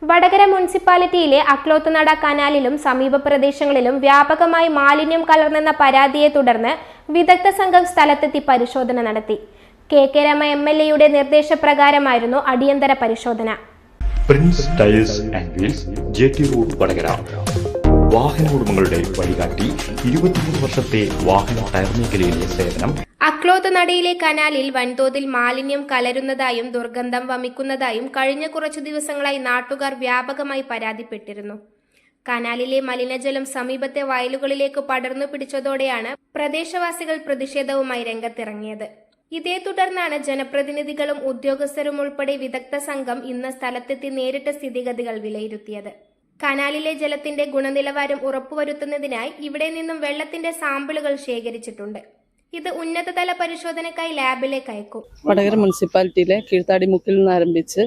വടകര മുനിസിപ്പാലിറ്റിയിലെ അക്ലോത്തുനട കനാലിലും സമീപ പ്രദേശങ്ങളിലും വ്യാപകമായി മാലിന്യം കലർന്നെന്ന പരാതിയെ തുടർന്ന് വിദഗ്ധ സംഘം സ്ഥലത്തെത്തി പരിശോധന നടത്തി. കെ രമ MLA-യുടെ നിർദ്ദേശപ്രകാരമായിരുന്നു അടിയന്തര പരിശോധന. Prince tyres and wheels, JT road, Vadakara. വാഹന ഉടമകളുടെ വഴികാട്ടി, 23 വർഷത്തെ വാഹന ടയർ മേഖലയിലെ സേവനം. അക്ലോത്തുനടയിലെ കനാലിൽ വൻതോതിൽ മാലിന്യം കലരുന്നതായും ദുർഗന്ധം വമിക്കുന്നതായും കഴിഞ്ഞ കുറച്ചു ദിവസങ്ങളായി നാട്ടുകാർ വ്യാപകമായി പരാതിപ്പെട്ടിരുന്നു. കനാലിലെ മലിനജലം സമീപത്തെ വയലുകളിലേക്ക് പടർന്നു പിടിച്ചതോടെയാണ് പ്രദേശവാസികൾ പ്രതിഷേധവുമായി രംഗത്തിറങ്ങിയത്. ഇതേ തുടർന്നാണ് ജനപ്രതിനിധികളും ഉദ്യോഗസ്ഥരും ഉൾപ്പെടെ വിദഗ്ധ സംഘം ഇന്ന് സ്ഥലത്തെത്തി നേരിട്ട് സ്ഥിതിഗതികൾ വിലയിരുത്തിയത്. കനാലിലെ ജലത്തിന്റെ ഗുണനിലവാരം ഉറപ്പുവരുത്തുന്നതിനായി ഇവിടെ നിന്നും വെള്ളത്തിന്റെ സാമ്പിളുകൾ ശേഖരിച്ചിട്ടുണ്ട്. ഇത് ഉന്നതതല പരിശോധനയ്ക്കായി ലാബിലേക്ക് അയക്കും. വടകര മുനിസിപ്പാലിറ്റിയിലെ കീഴ്ത്താടിമുക്കിൽ നിന്ന് ആരംഭിച്ച്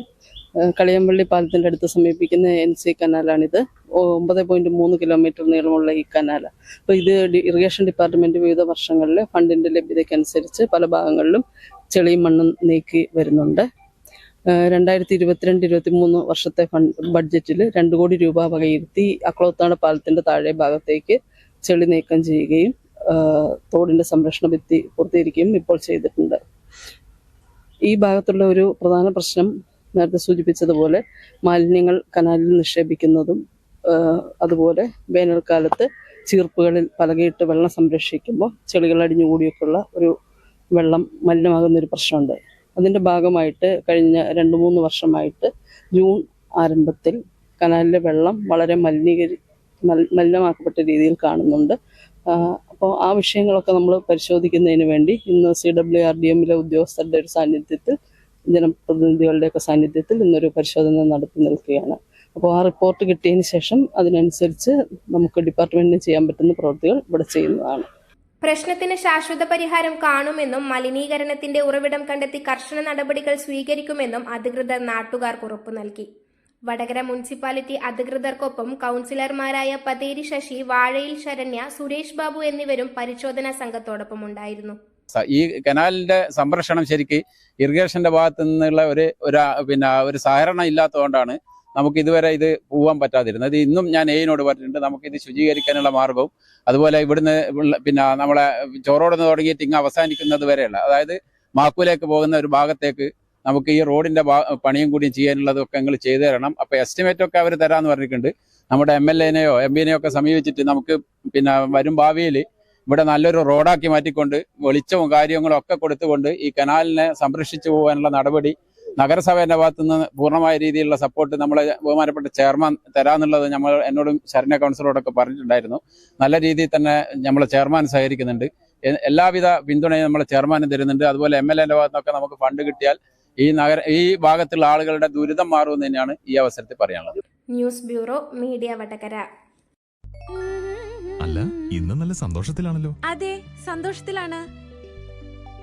കളിയമ്പള്ളി പാലത്തിന്റെ അടുത്ത് സമീപിക്കുന്ന NC കനാലാണിത്. 9.3 കിലോമീറ്റർ നീളമുള്ള ഈ കനാൽ. അപ്പോൾ ഇത് ഇറിഗേഷൻ ഡിപ്പാർട്ട്മെന്റ് വിവിധ വർഷങ്ങളിൽ ഫണ്ടിന്റെ ലഭ്യതയ്ക്കനുസരിച്ച് പല ഭാഗങ്ങളിലും ചെളിയും മണ്ണും നീക്കി വരുന്നുണ്ട്. 2022-23 വർഷത്തെ ബഡ്ജറ്റിൽ 2 കോടി രൂപ വകയിരുത്തി അക്ലോത്തുനട പാലത്തിന്റെ താഴെ ഭാഗത്തേക്ക് ചെളി നീക്കം ചെയ്യുകയും തോടിന്റെ സംരക്ഷണ ഭിത്തി പൂർത്തീകരിക്കുകയും ഇപ്പോൾ ചെയ്തിട്ടുണ്ട്. ഈ ഭാഗത്തുള്ള ഒരു പ്രധാന പ്രശ്നം നേരത്തെ സൂചിപ്പിച്ചതുപോലെ മാലിന്യങ്ങൾ കനാലിൽ നിക്ഷേപിക്കുന്നതും അതുപോലെ വേനൽക്കാലത്ത് ചീർപ്പുകളിൽ പലകയിട്ട് വെള്ളം സംരക്ഷിക്കുമ്പോൾ ചെളികൾ അടിഞ്ഞുകൂടിയൊക്കെയുള്ള ഒരു വെള്ളം മലിനമാകുന്നൊരു പ്രശ്നമുണ്ട്. അതിൻ്റെ ഭാഗമായിട്ട് കഴിഞ്ഞ 2-3 വർഷമായിട്ട് ജൂൺ ആരംഭത്തിൽ കനാലിലെ വെള്ളം വളരെ മലിനമാക്കപ്പെട്ട രീതിയിൽ കാണുന്നുണ്ട്. അപ്പോൾ ആ വിഷയങ്ങളൊക്കെ നമ്മൾ പരിശോധിക്കുന്നതിന് വേണ്ടി ഇന്ന് CWRDM-ലെ ഉദ്യോഗസ്ഥരുടെ ഒരു സാന്നിധ്യത്തിൽ, ജനപ്രതിനിധികളുടെയൊക്കെ സാന്നിധ്യത്തിൽ ഇന്നൊരു പരിശോധന നടത്തി നിൽക്കുകയാണ്. അപ്പോൾ ആ റിപ്പോർട്ട് കിട്ടിയതിന് ശേഷം അതിനനുസരിച്ച് നമുക്ക് ഡിപ്പാർട്ട്മെന്റിന് ചെയ്യാൻ പറ്റുന്ന പ്രവൃത്തികൾ ഇവിടെ ചെയ്യുന്നതാണ്. പ്രശ്നത്തിന് ശാശ്വത പരിഹാരം കാണുമെന്നും മലിനീകരണത്തിന്റെ ഉറവിടം കണ്ടെത്തി കർശന നടപടികൾ സ്വീകരിക്കുമെന്നും അധികൃതർ നാട്ടുകാർക്ക് ഉറപ്പു നൽകി. വടകര മുനിസിപ്പാലിറ്റി അധികൃതർക്കൊപ്പം കൗൺസിലർമാരായ പതേരി ശശി, വാഴയിൽ ശരണ്യ, സുരേഷ് ബാബു എന്നിവരും പരിശോധനാ സംഘത്തോടൊപ്പം ഉണ്ടായിരുന്നു. ഈ കനാലിന്റെ സംരക്ഷണം ശരിക്ക് ഇറിഗേഷന്റെ ഭാഗത്തു നിന്നുള്ള ഒരു സഹകരണം ഇല്ലാത്തതുകൊണ്ടാണ് നമുക്ക് ഇതുവരെ ഇത് പോകാൻ പറ്റാതിരുന്നത്. ഇന്നും ഞാൻ എയിനോട് പറഞ്ഞിട്ടുണ്ട്, നമുക്കിത് ശുചീകരിക്കാനുള്ള മാർഗവും അതുപോലെ ഇവിടുന്ന് നമ്മളെ ചോറോടുന്ന് തുടങ്ങിയിട്ട് ഇങ്ങ് അവസാനിക്കുന്നത് വരെയുള്ള, അതായത് മാക്കൂലേക്ക് പോകുന്ന ഒരു ഭാഗത്തേക്ക് നമുക്ക് ഈ റോഡിന്റെ പണിയും കൂടി ചെയ്യാനുള്ളതൊക്കെ നിങ്ങൾ ചെയ്തു തരണം. അപ്പൊ എസ്റ്റിമേറ്റ് ഒക്കെ അവർ തരാമെന്ന് പറഞ്ഞിട്ടുണ്ട്. നമ്മുടെ MLA-നെയോ MP-നെയോ ഒക്കെ സമീപിച്ചിട്ട് നമുക്ക് വരും ഭാവിയിൽ ഇവിടെ നല്ലൊരു റോഡാക്കി മാറ്റിക്കൊണ്ട് വെളിച്ചവും കാര്യങ്ങളും ഒക്കെ കൊടുത്തുകൊണ്ട് ഈ കനാലിനെ സംരക്ഷിച്ചു പോകാനുള്ള നടപടി നഗരസഭയുടെ ഭാഗത്തുനിന്ന് പൂർണ്ണമായ രീതിയിലുള്ള സപ്പോർട്ട് നമ്മളെ ബഹുമാനപ്പെട്ട ചെയർമാൻ തരാമെന്നുള്ളത് എന്നോടും ശരണ്യ കൗൺസിലറോടൊക്കെ പറഞ്ഞിട്ടുണ്ടായിരുന്നു. നല്ല രീതിയിൽ തന്നെ നമ്മളെ ചെയർമാൻ സഹകരിക്കുന്നുണ്ട്. എല്ലാവിധ പിന്തുണയും നമ്മളെ ചെയർമാനും തരുന്നുണ്ട്. അതുപോലെ MLA-ന്റെ ഭാഗത്തുനിന്നൊക്കെ നമുക്ക് ഫണ്ട് കിട്ടിയാൽ ഈ ഭാഗത്തുള്ള ആളുകളുടെ ദുരിതം മാറുമെന്ന് തന്നെയാണ് ഈ അവസരത്തിൽ പറയാനുള്ളത്. News bureau, media, Vadakara. അല്ല, ഇന്ന് നല്ല സന്തോഷത്തിലാണല്ലോ? അതെ, സന്തോഷത്തിലാണ്.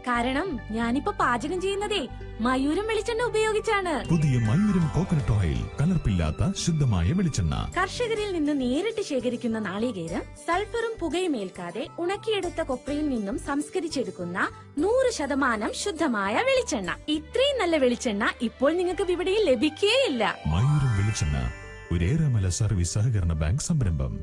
കാരണം ഞാനിപ്പോ പാചകം ചെയ്യുന്നതേ മയൂരം വെളിച്ചെണ്ണ ഉപയോഗിച്ചാണ്. പുതിയ മയൂരം കോക്കനട്ട് ഓയിൽ, കലർപ്പില്ലാത്ത ശുദ്ധമായ വെളിച്ചെണ്ണ. കർഷകരിൽ നിന്ന് നേരിട്ട് ശേഖരിക്കുന്ന നാളികേരം സൾഫറും പുകയും ഏൽക്കാതെ ഉണക്കിയെടുത്ത കൊപ്രയിൽ നിന്നും സംസ്കരിച്ചെടുക്കുന്ന 100% ശുദ്ധമായ വെളിച്ചെണ്ണ. ഇത്രയും നല്ല വെളിച്ചെണ്ണ ഇപ്പോൾ നിങ്ങൾക്ക് വിപണിയിൽ ലഭിക്കുകയില്ല. മയൂരം വെളിച്ചെണ്ണ, ഒരു ഏറെമല സർവീസ് സഹകരണ ബാങ്ക് സംരംഭം.